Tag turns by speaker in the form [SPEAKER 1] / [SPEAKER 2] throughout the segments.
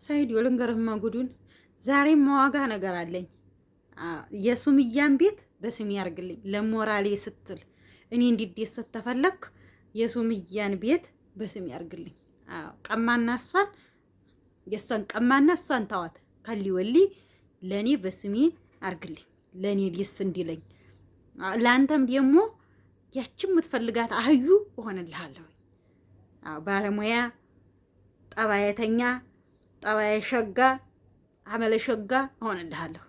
[SPEAKER 1] ሳይድ ልንገርህማ ጉዱን ዛሬም መዋጋ ነገር አለኝ። የሱምያን ቤት በስሜ ያርግልኝ ለሞራሌ ስትል እኔ እንዲደሰት ተፈለክ የሱምያን ቤት በስሜ ያርግልኝ። ቀማና እሷን የእሷን ቀማና እሷን ተዋት ከሊ ወሊ ለእኔ በስሜ አርግልኝ ለእኔ ሊስ እንዲለኝ ለአንተም ደግሞ ያችን የምትፈልጋት አህዩ እሆንልሃለሁ። ባለሙያ ጠባየተኛ ጠባየ ሸጋ አመለ ሸጋ እሆንልሃለሁ።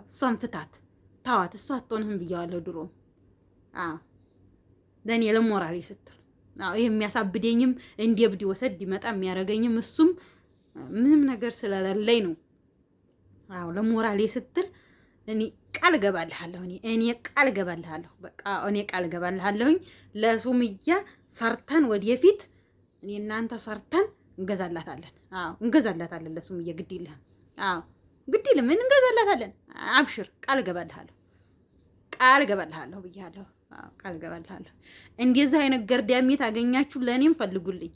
[SPEAKER 1] እሷን ፍታት ታዋት እሷ አትሆንህም ብያዋለሁ ድሮ። ለእኔ ለሞራሌ ስትል ይሄ የሚያሳብደኝም እንደ እብድ ወሰድ ይመጣ የሚያደርገኝም እሱም ምንም ነገር ስለሌለኝ ነው። ለሞራሌ ስትል እኔ ቃል ገባልሃለሁ። እኔ ቃል ገባልሃለሁ። በቃ እኔ ቃል ገባልሃለሁኝ ለሱምያ ሰርተን ወደፊት እኔ እናንተ ሰርተን እንገዛላታለን። እንገዛላታለን ለሱምያ ግድ ይልህም። ግድ ይልህ ምን እንገዛላታለን። አብሽር ቃል ገባልሃለሁ። ቃል ገባልሃለሁ ብያለሁ። ቃል ገባልሃለሁ። እንደዚህ አይነት ገርዳሜ ታገኛችሁ ለኔም ፈልጉልኝ።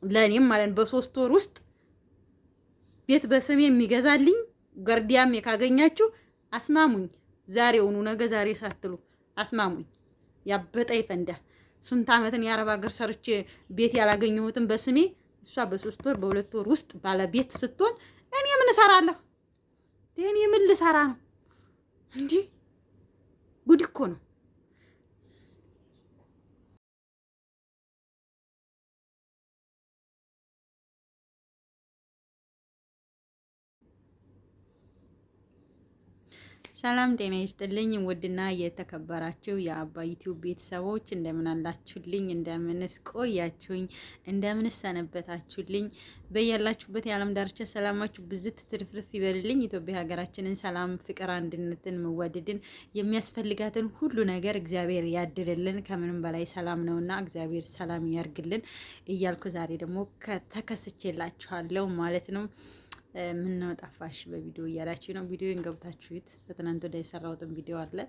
[SPEAKER 1] ለኔም ማለት በ3 ወር ውስጥ ቤት በስሜ የሚገዛልኝ ገርዳሜ ካገኛችሁ አስማሙኝ። ዛሬውኑ ነገ ዛሬ ሳትሉ አስማሙኝ። ያበጠ ይፈንዳ። ስንት ዓመትን የአረብ ሀገር ሰርቼ ቤት ያላገኘሁትን በስሜ እሷ በ3 ወር በ2 ወር ውስጥ ባለ ቤት ስትሆን እኔ ምን እሰራለሁ? እኔ ምን ልሰራ ነው? እንዲህ ጉድ እኮ ነው። ሰላም ጤና ይስጥልኝ። ውድና የተከበራችሁ የአባይ ዩቲዩብ ቤተሰቦች እንደምን አላችሁልኝ? እንደምንስ ቆያችሁኝ? እንደምንስ ሰነበታችሁልኝ? በያላችሁበት የዓለም ዳርቻ ሰላማችሁ ብዝት ትርፍርፍ ይበልልኝ። ኢትዮጵያ ሀገራችንን ሰላም፣ ፍቅር፣ አንድነትን፣ መዋደድን የሚያስፈልጋትን ሁሉ ነገር እግዚአብሔር ያድልልን። ከምንም በላይ ሰላም ነውና እግዚአብሔር ሰላም ያርግልን እያልኩ ዛሬ ደግሞ ተከስቼላችኋለሁ ማለት ነው። ምን ነው ጠፋሽ በቪዲዮ እያላችሁ ነው። ቪዲዮን ገብታችሁት በትናንት ወደ የሰራሁትን ቪዲዮ አለ።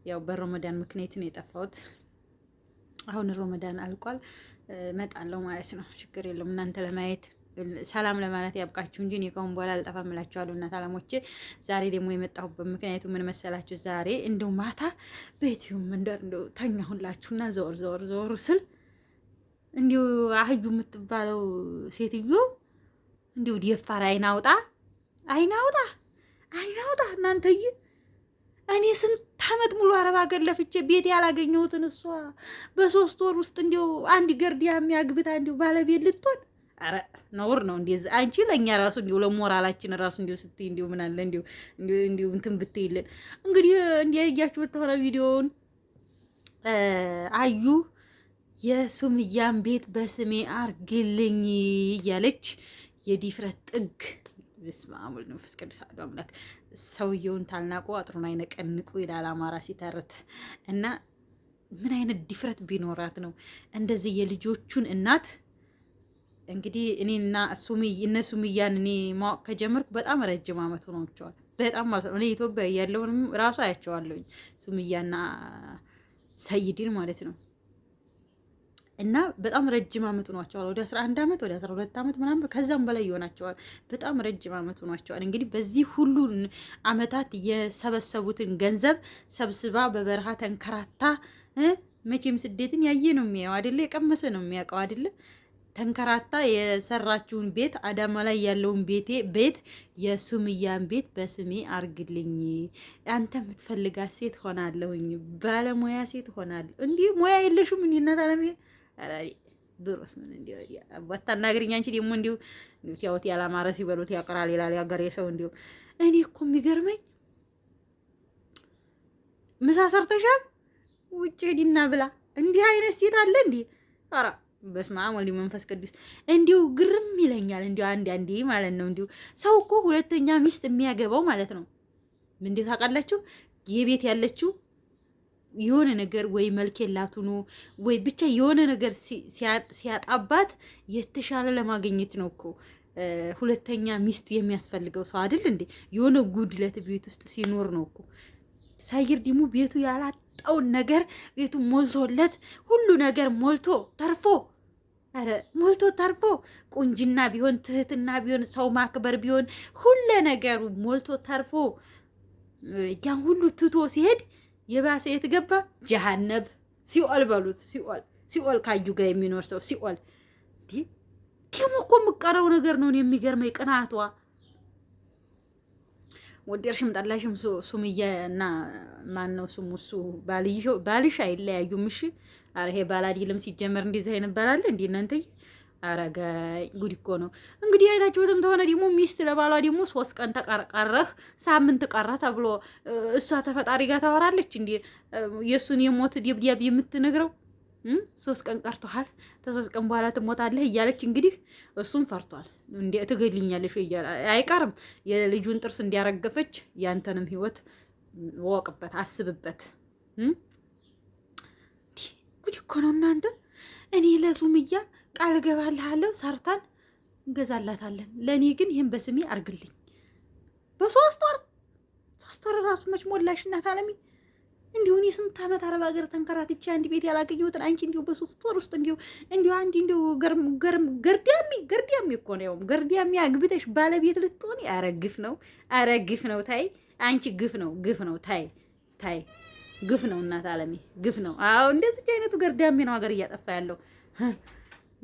[SPEAKER 1] ያው በረመዳን ምክንያት ነው የጠፋሁት። አሁን ረመዳን አልቋል፣ እመጣለሁ ማለት ነው። ችግር የለውም። እናንተ ለማየት ሰላም ለማለት ያብቃችሁ እንጂ እኔ ከአሁን በኋላ አልጠፋም እላችኋለሁ። እናት አለሞቼ ዛሬ ደግሞ የመጣሁበት ምክንያቱ ምን መሰላችሁ? ዛሬ እንደው ማታ ቤትዩም እንደው ተኛሁላችሁና ዘወር ስል እንዲሁ አህዩ የምትባለው ሴትዮ እንዲሁ ደፋር አይናውጣ እናንተዬ፣ እኔ ስንት ዓመት ሙሉ አረብ ሀገር ለፍቼ ቤት ያላገኘሁትን እሷ በ3 ወር ውስጥ እንዲሁ አንድ ገርዲያ የሚያግብታ እንዲሁ ባለቤት ልትሆን፣ ኧረ ነውር ነው። እንደዚህ አንቺ ለእኛ ራሱ እንዲሁ ለሞራላችን ራሱ እንዲሁ ስትይ እንዲሁ ምን አለ እንዲሁ እንትን ብትይልን። እንግዲህ እንዲያያችሁ በተሆነ ቪዲዮውን አዩ የሱምያን ቤት በስሜ አርግልኝ እያለች የዲፍረት ጥግ በስመ አብ ወወልድ ወመንፈስ ቅዱስ አሐዱ አምላክ። ሰውየውን ታልናቁ አጥሩን አይነቀንቁ ይላል አማራ ሲተርት። እና ምን አይነት ዲፍረት ቢኖራት ነው እንደዚህ የልጆቹን እናት እንግዲህ እኔና እነ ሱምያን እኔ ማወቅ ከጀመርኩ በጣም ረጅም ዓመት ሆኖቸዋል። በጣም ማለት ነው። እኔ ኢትዮጵያ ያለውንም ራሱ አያቸዋለሁኝ ሱምያና ሰይድን ማለት ነው። እና በጣም ረጅም ዓመት ሆኗቸዋል። ወደ 11 ዓመት ወደ 12 ዓመት ምናምን ከዛም በላይ ይሆናቸዋል። በጣም ረጅም ዓመት ሆኗቸዋል። እንግዲህ በዚህ ሁሉ ዓመታት የሰበሰቡትን ገንዘብ ሰብስባ በበረሃ ተንከራታ፣ መቼም ስደትን ያየ ነው የሚያየው አይደለ? የቀመሰ ነው የሚያውቀው አይደለ? ተንከራታ የሰራችውን ቤት አዳማ ላይ ያለውን ቤት የሱምያን ቤት በስሜ አርግልኝ፣ አንተ የምትፈልጋት ሴት ሆናለሁኝ፣ ባለሙያ ሴት ሆናለሁ። እንዲህ ሙያ የለሽም እናት አለሜ ድሮስ ምን እንዲሁ ባታናግሪኝ አንቺ ደግሞ እንዲሁ ሲያወት ያላማረ ሲበሉት ያቀራል ይላል ያገሬ ሰው። እንዲሁ እኔ እኮ የሚገርመኝ ምሳ ሰርተሻል ውጭ ሄዲና ብላ እንዲህ አይነት ሴት አለ እንዴ? ኧረ በስመ አብ ወልድ መንፈስ ቅዱስ እንዲሁ ግርም ይለኛል። እንዲሁ አንዴ ማለት ነው እንዲሁ ሰው እኮ ሁለተኛ ሚስት የሚያገባው ማለት ነው እንዴ ታውቃላችሁ? የቤት ያለችው የሆነ ነገር ወይ መልክ የላቱኑ ወይ ብቻ የሆነ ነገር ሲያጣባት የተሻለ ለማግኘት ነው እኮ ሁለተኛ ሚስት የሚያስፈልገው ሰው አይደል እንዴ? የሆነ ጉድለት ቤት ውስጥ ሲኖር ነው እኮ። ሳይር ደግሞ ቤቱ ያላጣውን ነገር ቤቱ ሞልቶለት ሁሉ ነገር ሞልቶ ተርፎ አረ ሞልቶ ተርፎ ቁንጅና ቢሆን ትህትና ቢሆን ሰው ማክበር ቢሆን ሁለ ነገሩ ሞልቶ ተርፎ ያን ሁሉ ትቶ ሲሄድ የባሰ የት ገባ? ጀሃነብ ሲኦል በሉት። ሲኦል ካዩ ጋር የሚኖር ሰው ሲኦል። ደግሞ እኮ የምቀረው ነገር ነው የሚገርመኝ ቅናቷ። ወደርሽም ጠላሽም ሱምያ እና ማን ነው ስሙ እሱ ባልሽ አይለያዩም። እሺ አረ ይሄ ባላዲልም ሲጀመር እንደዚህ አይነት ባላለ እንዴ እናንተዬ? አረጋ ጉድ እኮ ነው። እንግዲህ አይታችሁትም ተሆነ ደግሞ ሚስት ለባሏ ደግሞ 3 ቀን ተቀረህ ሳምንት ቀረ ተብሎ እሷ ተፈጣሪ ጋር ታወራለች እንዴ? የሱን የሞት ደብዳቤ የምትነግረው 3 ቀን ቀርቶሃል፣ ከ3 ቀን በኋላ ትሞታለህ እያለች እንግዲህ እሱም ፈርቷል። እንዴ ትገልኛለሽ እያለ አይቀርም የልጁን ጥርስ እንዲያረገፈች ያንተንም ህይወት ወቅበት፣ አስብበት። ጉድ እኮ ነው እናንተ። እኔ ለሱምያ ቃል እገባልሃለሁ ሰርታን እንገዛላታለን። ለእኔ ግን ይህን በስሜ አርግልኝ። በ3 ወር 3 ወር ራሱ መች ሞላሽ እናት አለሚ። እንዲሁ እኔ ስንት ዓመት አረብ ሀገር ተንከራትቼ አንድ ቤት ያላገኘሁትን አንቺ እንዲሁ በ3 ወር ውስጥ እንዲሁ አንድ እንዲሁ ገርዳሚ እኮ ነው። ገርዳሚ አግብተሽ ባለቤት ልትሆኒ። ኧረ ግፍ ነው፣ ኧረ ግፍ ነው። ታይ አንቺ ግፍ ነው። ታይ ግፍ ነው እናት አለሚ፣ ግፍ ነው። አዎ እንደዚህ አይነቱ ገርዳሚ ነው ሀገር እያጠፋ ያለው።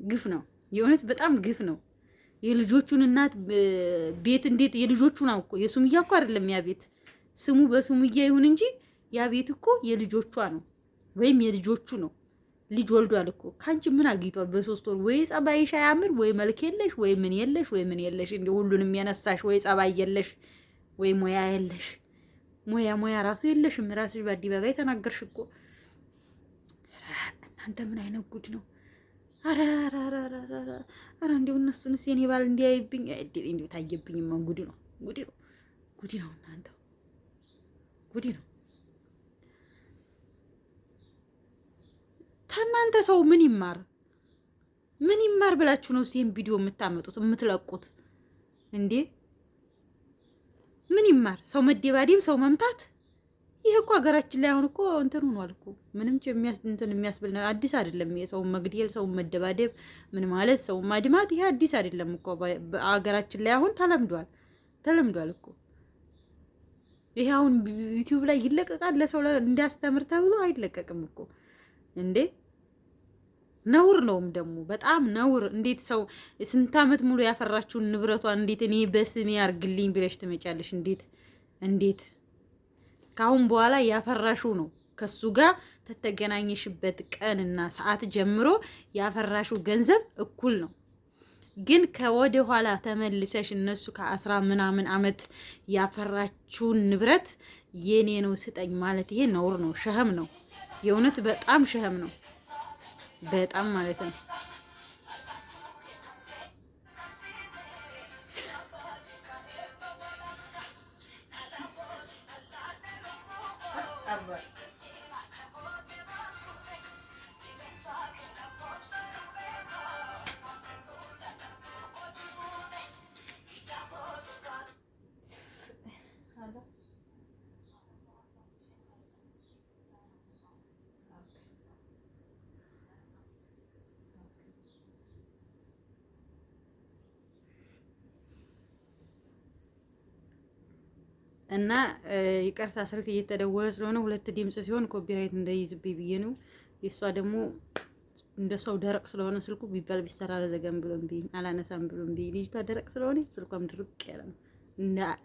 [SPEAKER 1] ግፍ ነው የእውነት በጣም ግፍ ነው። የልጆቹን እናት ቤት እንዴት የልጆቹ ነው እኮ የሱምያ እኮ አይደለም ያ ቤት ስሙ በሱምያ ይሁን እንጂ ያ ቤት እኮ የልጆቿ ነው ወይም የልጆቹ ነው። ልጅ ወልዷል እኮ ካንቺ ምን አግኝቷል? በ3 ወር ወይ ጸባይሽ አያምር ወይ መልክ የለሽ ወይ ምን የለሽ እንደ ሁሉንም የነሳሽ ወይ ጸባይ የለሽ ወይ ሙያ የለሽ። ሙያ ራሱ የለሽም። ራስሽ በአደባባይ ተናገርሽ እኮ። እናንተ ምን አይነት ጉድ ነው? አረ እንዲሁ እነሱንስ የኔ ባል እንዲያይብኝ እንዲሁ ታየብኝማ። ጉድ ነው እናንተ ጉድ ነው። ከእናንተ ሰው ምን ይማር ብላችሁ ነው ይሄን ቪዲዮ የምታመጡት የምትለቁት እንዴ? ምን ይማር? ሰው መደባደብ፣ ሰው መምታት። ይሄ እኮ ሀገራችን ላይ አሁን እኮ እንትን ሆኗል እኮ። ምንም የሚያስብል አዲስ አይደለም። ሰው መግደል፣ ሰው መደባደብ፣ ምን ማለት ሰው ማድማት፣ ይሄ አዲስ አይደለም እኮ በሀገራችን ላይ አሁን ተለምዷል እኮ። ይሄ አሁን ዩቲዩብ ላይ ይለቀቃል ለሰው እንዲያስተምር ተብሎ አይለቀቅም እኮ እንዴ። ነውር ነውም ደግሞ በጣም ነውር። እንዴት ሰው ስንት ዓመት ሙሉ ያፈራችውን ንብረቷን እንዴት እኔ በስሜ አርግልኝ ብለሽ ትመጫለሽ? እንዴት ከአሁን በኋላ ያፈራሹ ነው ከሱ ጋር ተተገናኘሽበት ቀንና ሰዓት ጀምሮ ያፈራሹ ገንዘብ እኩል ነው። ግን ከወደ ኋላ ተመልሰሽ እነሱ ከ10 ምናምን ዓመት ያፈራችውን ንብረት የኔ ነው ስጠኝ ማለት ይሄ ነውር ነው፣ ሸህም ነው። የእውነት በጣም ሸህም ነው። በጣም ማለት ነው። እና ይቅርታ ስልክ እየተደወለ ስለሆነ 2 ድምጽ ሲሆን ኮፒራይት እንዳይዝብኝ ብዬ ነው። የሷ ደግሞ እንደ ሰው ደረቅ ስለሆነ ስልኩ ቢባል ቢሰራ ለዘገም ብሎብኝ አላነሳም ብሎብኝ። ልጅቷ ደረቅ ስለሆነ ስልኳም ድርቅ ያለ ነው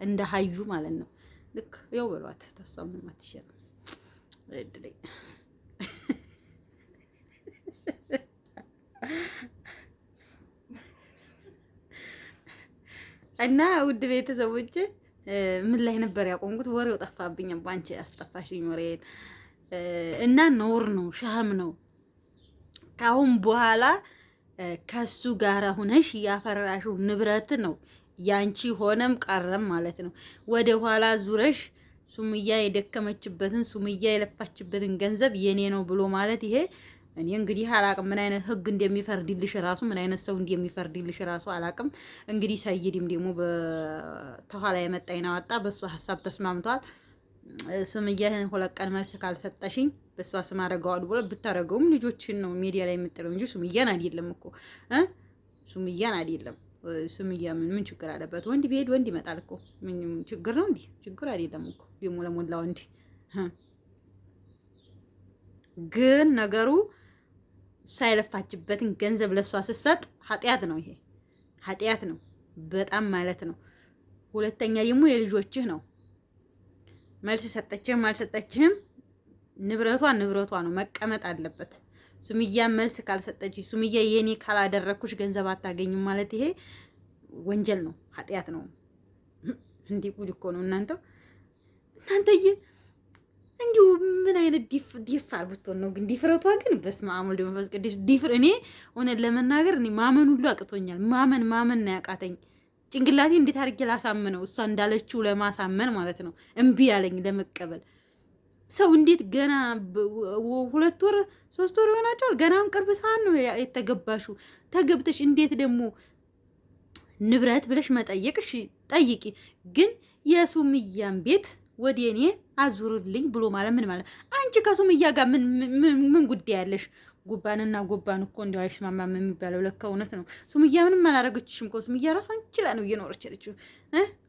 [SPEAKER 1] እንደ ሀዩ ማለት ነው። ልክ ያው በሏት ተሳም ነው ማትሸር እድለኝ እና ውድ ቤተሰቦቼ ምን ላይ ነበር ያቆምኩት? ወሬው ጠፋብኝ። ባንቺ አስጠፋሽኝ ወሬን። እና ነውር ነው፣ ሸህም ነው። ካሁን በኋላ ከሱ ጋር ሆነሽ ያፈራሽው ንብረት ነው ያንቺ ሆነም ቀረም ማለት ነው። ወደ ኋላ ዙረሽ ሱምያ የደከመችበትን ሱምያ የለፋችበትን ገንዘብ የኔ ነው ብሎ ማለት ይሄ እኔ እንግዲህ አላቅም ምን አይነት ህግ እንደሚፈርድልሽ ራሱ ምን አይነት ሰው እንደሚፈርድልሽ ራሱ አላቅም። እንግዲህ ሰይድም ደግሞ በተኋላ የመጣይና ወጣ በሱ ሀሳብ ተስማምቷል። ሱምያህን 2 ቀን መልስ ካልሰጠሽኝ በሷ ስም አደርገዋለሁ ብሎ ብታረገውም ልጆችን ነው ሚዲያ ላይ የምጥለው እንጂ ሱምያን አይደለም እኮ ሱምያን አይደለም። ሱምያ ምን ችግር አለበት? ወንድ ቢሄድ ወንድ ይመጣል እኮ ምን ችግር ነው እንዴ? ችግር አይደለም እኮ ደግሞ ለሞላ ወንድ። ግን ነገሩ ሳይለፋችበትን ገንዘብ ለሷ ስትሰጥ ኃጢአት ነው። ይሄ ኃጢአት ነው በጣም ማለት ነው። ሁለተኛ ደግሞ የልጆችህ ነው። መልስ ሰጠችህም አልሰጠችህም ንብረቷ ነው፣ መቀመጥ አለበት። ሱምያ መልስ ካልሰጠች ሱምያ የኔ ካላደረኩሽ ገንዘብ አታገኝም ማለት ይሄ ወንጀል ነው፣ ኃጢአት ነው። እንዲህ ጉድ እኮ ነው እናንተዬ። እንዲሁ ምን አይነት ዲፋር ብትሆን ነው ግን? ዲፍረቷ ግን በስመ አብ ወወልድ ወመንፈስ ቅዱስ ዲፍር። እኔ እውነት ለመናገር እኔ ማመን ሁሉ አቅቶኛል። ማመን ነው ያቃተኝ። ጭንቅላቴ እንዴት አድርጌ ላሳምነው? እሷ እንዳለችው ለማሳመን ማለት ነው እምቢ ያለኝ ለመቀበል። ሰው እንዴት ገና 2 ወር 3 ወር ይሆናቸዋል። ገናውን ቅርብ ሰዓት ነው የተገባሹ። ተገብተሽ እንዴት ደግሞ ንብረት ብለሽ መጠየቅሽ ጠይቂ። ግን የሱምያን ቤት ወደ እኔ አዙርልኝ ብሎ ማለት ምን ማለት? አንቺ ከሱምያ ጋር ምን ጉዳይ ያለሽ? ጉባንና ጉባን እኮ እንዲያው አይስማማም የሚባለው ለካ እውነት ነው። ሱምያ ምንም አላረገችሽም እኮ። ሱምያ ራሷን ችላ ነው እየኖረች ያለችው።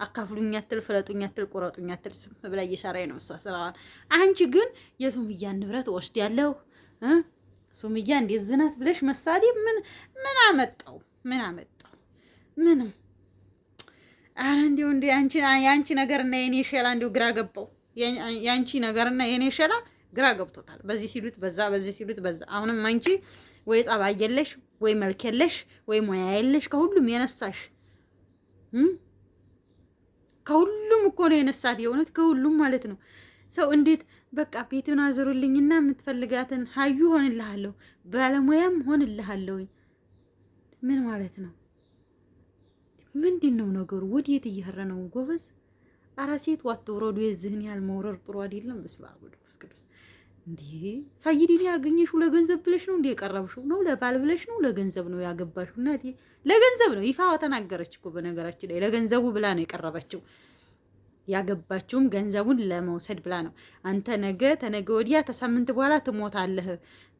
[SPEAKER 1] አካፍሉኝ አትል፣ ፍለጡኝ አትል፣ ቆረጡኝ አትል ስም ብላ እየሰራች ነው እሷ ስራዋን። አንቺ ግን የሱምያን ንብረት ወስዳለሁ ሱምያ እንዴት ዝናት ብለሽ መሳዴ ምን አመጣው? ምንም። አረ እንዲሁ የአንቺ ነገርና የኔ ሸላ እንዲሁ ግራ ገባው። የአንቺ ነገርና የኔ ሸላ ግራ ገብቶታል። በዚህ ሲሉት በዛ፣ በዚህ ሲሉት በዛ። አሁንም አንቺ ወይ ጸባይ የለሽ፣ ወይ መልክ የለሽ፣ ወይ ሙያ የለሽ። ከሁሉም የነሳሽ ከሁሉም እኮ ነው የነሳት። የእውነት ከሁሉም ማለት ነው። ሰው እንዴት በቃ ቤቱን አዞሩልኝና የምትፈልጋትን ሀዩ ሆንልሃለሁ፣ ባለሙያም ሆንልሃለሁ። ምን ማለት ነው? ምንድን ነው ነገሩ? ወዴት እየሄረ ነው ጎበዝ? አረ ሴት ዋትወረዱ የዚህን ያህል መውረር ጥሩ አይደለም። በስመ አብ ወወልድ ወመንፈስ ቅዱስ። እንዴ ሳይዲን ያገኘሽው ለገንዘብ ብለሽ ነው እንዴ? የቀረብሽው ነው ለባል ብለሽ ነው? ለገንዘብ ነው ያገባሽው? እናቴ ለገንዘብ ነው። ይፋ ተናገረች እኮ በነገራችን ላይ ለገንዘቡ ብላ ነው የቀረበችው። ያገባችውም ገንዘቡን ለመውሰድ ብላ ነው። አንተ ነገ ተነገ ወዲያ ተሳምንት በኋላ ትሞታለህ።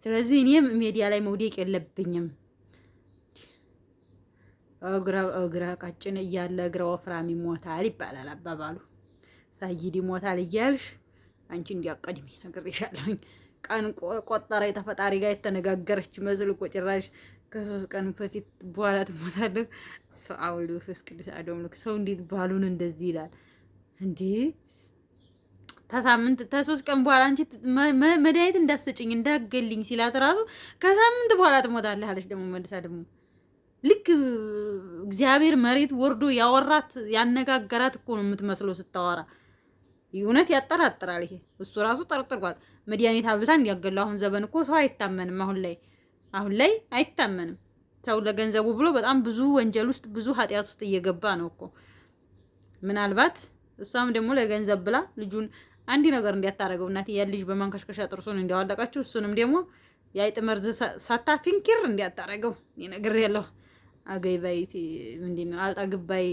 [SPEAKER 1] ስለዚህ እኔም ሜዲያ ላይ መውደቅ የለብኝም። እግረ ቀጭን እያለ እግረ ወፍራም ይሞታል ይባላል አባባሉ። ሳይድ ይሞታል እያልሽ አንቺ እንዲያቀድሚ ነግሬሻለሁኝ። ቀን ቆጠረ የተፈጣሪ ጋር የተነጋገረች መስል እኮ ጭራሽ ከ3 ቀን በፊት በኋላ ትሞታለህ። ሰው አውሉ ፈስ ቅዱስ አዶምልክ ሰው እንዴት ባሉን እንደዚህ ይላል እንዴ? ተሳምንት ተ3 ቀን በኋላ አንቺ መድኃኒት እንዳትሰጭኝ እንዳትገልኝ ሲላት ራሱ ከሳምንት በኋላ ትሞታለህ አለች። ደግሞ መልሳ ደግሞ ልክ እግዚአብሔር መሬት ወርዶ ያወራት ያነጋገራት እኮ ነው የምትመስለው ስታወራ። እውነት ያጠራጥራል። ይሄ እሱ ራሱ ጠርጥሯል። መድኃኒት አብልታ እንዲያገሉ። አሁን ዘበን እኮ ሰው አይታመንም። አሁን ላይ አይታመንም። ሰው ለገንዘቡ ብሎ በጣም ብዙ ወንጀል ውስጥ ብዙ ኃጢአት ውስጥ እየገባ ነው እኮ። ምናልባት እሷም ደግሞ ለገንዘብ ብላ ልጁን አንድ ነገር እንዲያታረገው እናት ልጅ በማንከሽከሻ ጥርሱን እንዲያዋለቃችሁ እሱንም ደግሞ የአይጥ መርዝ ሳታፊንኪር እንዲያታረገው ነገር ያለው አገይባይ ምንድነው አልጣግባይ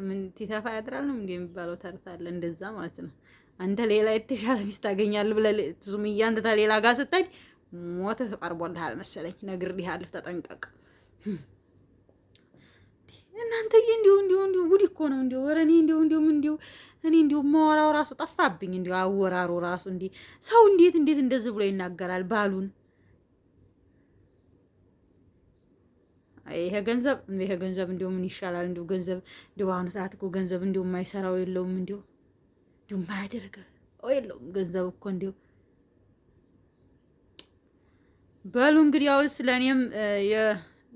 [SPEAKER 1] ምን ትተፋ ያድራል ነው እንዴ የሚባለው ተረት አለ። እንደዛ ማለት ነው። አንተ ሌላ የተሻለ ሚስት ታገኛለህ ብለህ ሱምያ አንተ ሌላ ጋር ስትሄድ ሞት ቀርቦልሃል መሰለኝ። ነግሬሃለሁ፣ ተጠንቀቅ። እናንተ እንዲሁ ጉድ እኮ ነው። እንዲሁ ወረ እኔ እንዲሁ ማወራው ራሱ ጠፋብኝ። እንዲሁ አወራሩ ራሱ እንዲህ ሰው እንዴት እንደዚህ ብሎ ይናገራል ባሉን? ይሄ ገንዘብ እንዲሁ ምን ይሻላል? እንዲሁ ገንዘብ እንዲሁ አሁን ሰዓት እኮ ገንዘብ እንዲሁ የማይሰራው የለውም። እንዲሁ የማያደርገው የለውም ገንዘብ እኮ እንዲሁ። በሉ እንግዲህ ያውስ ለእኔም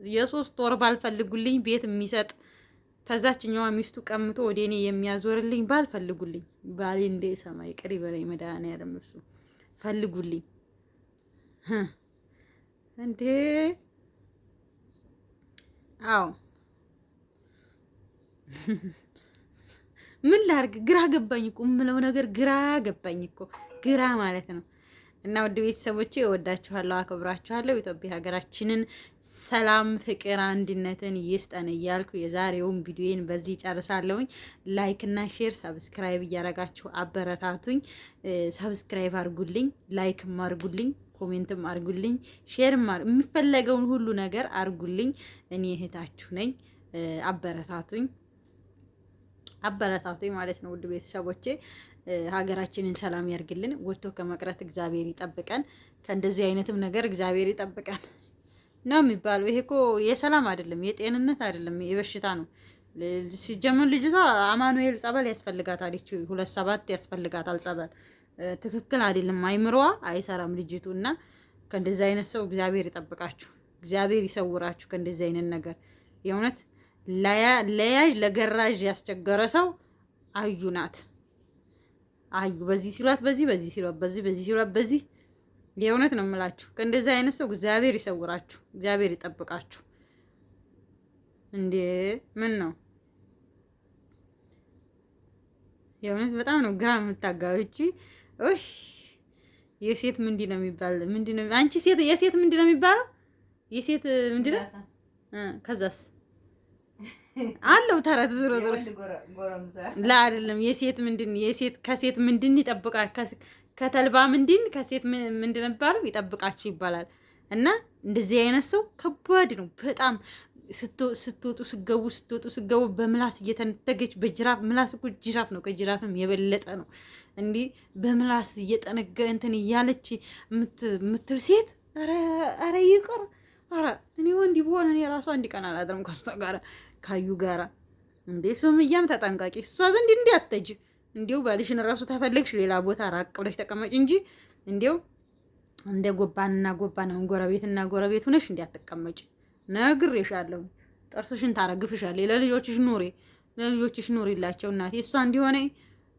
[SPEAKER 1] የ3 ወር ባልፈልጉልኝ ቤት የሚሰጥ ተዛችኛዋ ሚስቱ ቀምቶ ወደ እኔ የሚያዞርልኝ ባልፈልጉልኝ። ባሌ እንደ ሰማይ ቅሪ በላይ መድኃኒዓለም እሱ ፈልጉልኝ እንዴ! አዎ ምን ላድርግ? ግራ ገባኝ እኮ የምለው ነገር ግራ ገባኝ እኮ ግራ ማለት ነው። እና ውድ ቤተሰቦቼ እወዳችኋለሁ፣ አከብራችኋለሁ። ኢትዮጵያ ሀገራችንን ሰላም፣ ፍቅር፣ አንድነትን ይስጠን እያልኩ የዛሬውን ቪዲዮን በዚህ ጨርሳለሁኝ። ላይክ እና ሼር ሰብስክራይብ እያረጋችሁ አበረታቱኝ። ሰብስክራይብ አርጉልኝ፣ ላይክም አርጉልኝ፣ ኮሜንትም አርጉልኝ፣ ሼርም የሚፈለገውን ሁሉ ነገር አርጉልኝ። እኔ እህታችሁ ነኝ። አበረታቱኝ ማለት ነው። ውድ ቤተሰቦቼ ሀገራችንን ሰላም ያርግልን፣ ወጥቶ ከመቅረት እግዚአብሔር ይጠብቀን፣ ከእንደዚህ አይነትም ነገር እግዚአብሔር ይጠብቀን ነው የሚባለው። ይሄ እኮ የሰላም አይደለም፣ የጤንነት አይደለም፣ የበሽታ ነው። ሲጀመር ልጅቷ አማኑኤል ጸበል ያስፈልጋታል። ይቺ 2 7 ያስፈልጋታል ጸበል። ትክክል አይደለም፣ አይምሮዋ አይሰራም ልጅቱ። እና ከእንደዚህ አይነት ሰው እግዚአብሔር ይጠብቃችሁ፣ እግዚአብሔር ይሰውራችሁ ከእንደዚህ አይነት ነገር የእውነት ለያዥ ለገራዥ ያስቸገረ ሰው አዩ ናት። አዩ በዚህ ሲሏት በዚህ ሲሏት በዚህ ሲሏት በዚህ። የእውነት ነው የምላችሁ ከእንደዚህ አይነት ሰው እግዚአብሔር ይሰውራችሁ፣ እግዚአብሔር ይጠብቃችሁ። እንዴ ምን ነው የእውነት በጣም ነው ግራ የምታጋብቺ። የሴት ምንድን ነው የሚባል? ምንድን ነው አንቺ ሴት የሴት ምንድን ነው የሚባለው? የሴት ምንድን ነው? ከዛስ አለው ተረት ዞሮ ላ አይደለም። የሴት ምንድን የሴት ከሴት ምንድን ይጠብቃል? ከተልባ ምንድን ከሴት ምንድን ነበር ይጠብቃችሁ ይባላል። እና እንደዚህ አይነት ሰው ከባድ ነው በጣም። ስትወጡ ስገቡ በምላስ እየተነተገች በጅራፍ ምላስ እኮ ጅራፍ ነው፣ ከጅራፍም የበለጠ ነው። እንዲህ በምላስ እየጠነገ እንትን እያለች የምትል ሴት ኧረ ይቅር። ኧረ እኔ ወንድ በሆነ እኔ ራሱ አንድ ቀን አላድርም ከሷ ጋር ካዩ ጋራ። እንዴ ሱምያም ተጠንቃቂ፣ እሷ ዘንድ እንዲህ አትሄጂ። እንዲው ባልሽን ራሱ ተፈለግሽ ሌላ ቦታ ራቅ ብለሽ ተቀመጭ እንጂ እንዲው እንደ ጎባንና ጎባን ነው ጎረቤትና ጎረቤት ሆነሽ እንዲህ አትቀመጪ። ነግሬሻለሁ። ጥርስሽን ታረግፍሻል። ለልጆችሽ ኑሪላቸው እናቴ። እሷ እንዲሆነ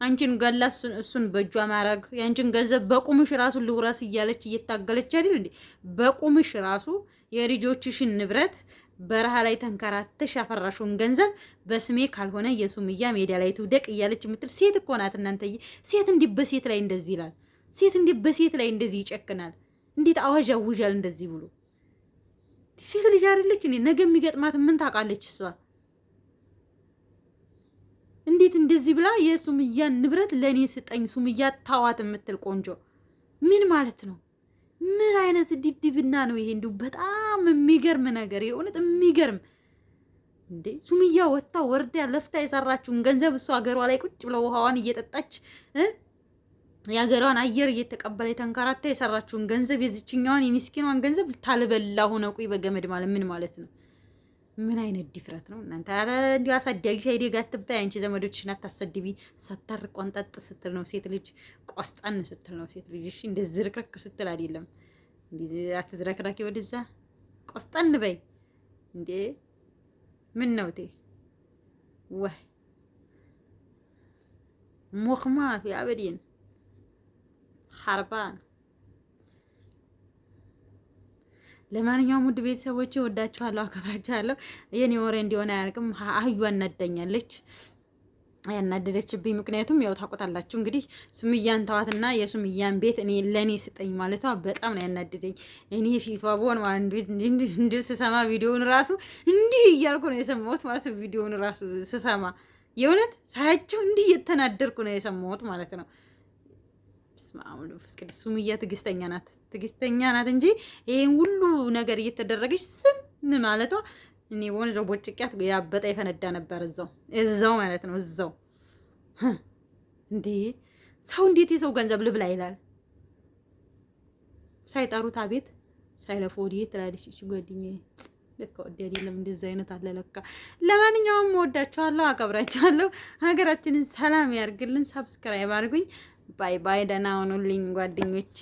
[SPEAKER 1] አንቺን ገላ እሱን በእጇ ማረግ፣ ያንቺን ገንዘብ በቁምሽ ራሱ ልውረስ እያለች እየታገለች አይደል እንዴ? በቁምሽ ራሱ የልጆችሽን ንብረት በረሃ ላይ ተንከራተሽ ያፈራሽውን ገንዘብ በስሜ ካልሆነ የሱምያ ሜዳ ላይ ትውደቅ እያለች የምትል ሴት እኮ ናት። እናንተዬ ሴት እንዲህ በሴት ላይ እንደዚህ ይላል? ሴት እንዲህ በሴት ላይ እንደዚህ ይጨክናል? እንዴት አዋጅ ያውጃል እንደዚህ ብሎ? ሴት ልጅ አይደለች እኔ ነገ የሚገጥማት ምን ታውቃለች እሷ? እንዴት እንደዚህ ብላ የሱምያን ንብረት ለኔ ስጠኝ ሱምያ ታዋት የምትል ቆንጆ ምን ማለት ነው? ምን አይነት ድድብና ነው ይሄ? እንዲሁ በጣም የሚገርም ነገር፣ የእውነት የሚገርም እንዴ። ሱምያ ወጣ ወርዳ ለፍታ የሰራችውን ገንዘብ እሷ ሀገሯ ላይ ቁጭ ብለው ውሃዋን እየጠጣች የሀገሯን አየር እየተቀበለ የተንከራታ የሰራችውን ገንዘብ የዚችኛዋን የሚስኪኗን ገንዘብ ታልበላ ሆነ ቁይ በገመድ ማለት ምን ማለት ነው? ምን አይነት ድፍረት ነው እናንተ? አረ እንዲሁ አሳዳጊ ሻይዴ ጋር አትባይ አንቺ፣ ዘመዶችሽን አታሰድቢ። ሳታር ቆንጠጥ ስትል ነው ሴት ልጅ፣ ቆስጣን ስትል ነው ሴት ልጅ። እሺ እንደዚህ ዝርክርክ ስትል አይደለም። እንደዚህ አትዝረክራኪ፣ ወደዛ ቆስጣን በይ እንዴ። ምን ነው ቴ ወይ ሙኽማ ፊ አበዲን ሐርባን። ለማንኛውም ውድ ቤተሰቦቼ ወዳችኋለሁ፣ አከብራችኋለሁ። የኔ ወሬ እንዲሆነ አያልቅም። አህዩ አናደኛለች። ያናደደችብኝ ምክንያቱም ያው ታውቁታላችሁ እንግዲህ ሱምያን ተዋትና የሱምያን ቤት እኔ ለኔ ስጠኝ ማለቷ በጣም ነው ያናደደኝ። እኔ ፊቷ ቦን ማለት እንዴ ስሰማ ቪዲዮውን ራሱ እንዲህ እያልኩ ነው የሰማሁት ማለት ነው። ቪዲዮውን ራሱ ስሰማ የእውነት ሳያቸው እንዲህ እየተናደርኩ ነው የሰማሁት ማለት ነው። ሱምያ ትዕግስተኛ ናት እንጂ ይሄን ሁሉ ነገር እየተደረገች ዝም ማለቷ እኔ በሆነ ዘው ቦጭቂያት ያበጣ የፈነዳ ነበር እዛው ማለት ነው። እዛው እንዴ ሰው እንዴት የሰው ገንዘብ ልብላ ይላል? ሳይጠሩት አቤት ሳይለፉ ወዲህ ትላለች እቺ ጓደኛዬ። ለካ ወዲያ አይደለም እንደዚህ አይነት አለ ለካ። ለማንኛውም ወዳችኋለሁ፣ አከብራችኋለሁ። ሀገራችንን ሰላም ያርግልን። ሰብስክራይብ አድርጉኝ። ባይ ባይ። ደህና ሁኑልኝ ጓደኞቼ።